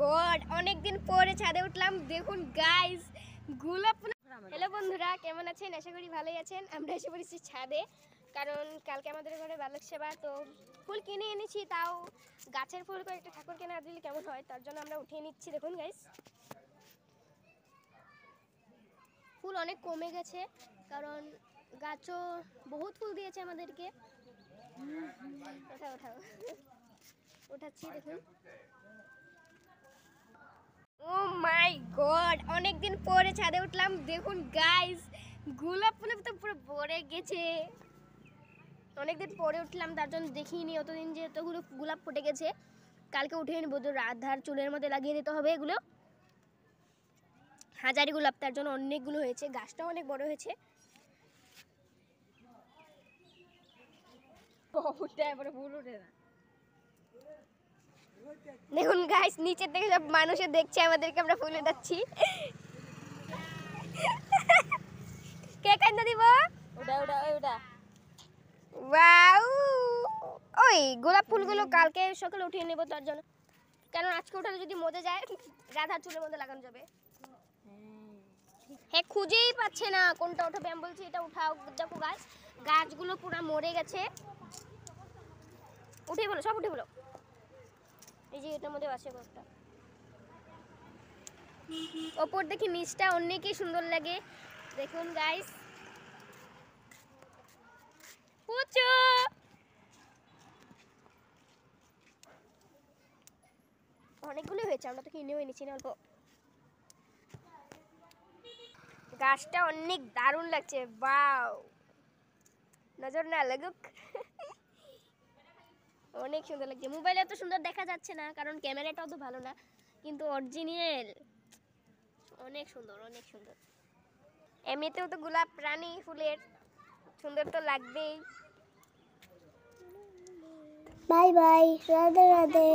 God, অনেকদিন পরে ছাদে উঠলাম। দেখুন গাইস, গোলাপ ফুল। হ্যালো বন্ধুরা, কেমন আছেন? আশা করি ভালোই আছেন। আমরা এসে পড়েছি ছাদে, কারণ কালকে আমাদের ঘরে বালক সেবা, তো ফুল কিনে এনেছি। তাও গাছের ফুল করে একটা ঠাকুরকে না দিলে কেমন হয়, তার জন্য আমরা উঠিয়ে নিচ্ছি। দেখুন গাইস, ফুল অনেক কমে গেছে, কারণ গাছও বহুত ফুল দিয়েছে আমাদেরকে। ওঠাও উঠাচ্ছি। দেখুন, ও মাই গড, অনেকদিন পরে ছাদে উঠলাম। দেখুন গাইস, গোলাপ ফুলে তো পুরো ভরে গেছে। অনেকদিন পরে উঠলাম, তার জন্য দেখিনি অতদিন যে এতগুলো গোলাপ ফুটে গেছে। কালকে উঠিয়ে নিব, রাধার চুলের মধ্যে লাগিয়ে দিতে হবে এগুলো। হাজারি গোলাপ, তার জন্য অনেকগুলো হয়েছে। গাছটাও অনেক বড় হয়েছে। দেখুন গাইস, নিচের থেকে সব মানুষে দেখছে আমাদেরকে আমরা ফুলে যাচ্ছি। কে কান্দা দিব? ওটা ওয়াও, ওই গোলাপ ফুলগুলো কালকে সকালে উঠিয়ে নেব, তার জন্য। কারণ আজকে উঠালে যদি মজে যায়, রাধার চুলের মধ্যে লাগানো যাবে। হ্যাঁ, খুঁজেই পাচ্ছে না কোনটা উঠাবে। আমি বলছি এটা উঠাও। দেখো গাছ, গাছগুলো পুরো মরে গেছে। উঠে বলো, সব উঠে বলো। এই যে এটার মধ্যে আছে কয়েকটা। ওপর দেখি নিচটা অনেকই সুন্দর লাগে। দেখুন গাইস, পুচু অনেকগুলো হয়েছে, আমরা তো কিনেও এনেছি না অল্প। গাছটা অনেক দারুণ লাগছে। বাও, নজর না লাগুক। অনেক সুন্দর লাগছে। মোবাইলে এত সুন্দর দেখা যাচ্ছে না, কারণ ক্যামেরাটাও তো ভালো না, কিন্তু অরিজিনাল অনেক সুন্দর, অনেক সুন্দর। এমনিতেও তো গোলাপ রানী ফুলের সুন্দর তো লাগবেই। Bye bye, Radhe Radhe.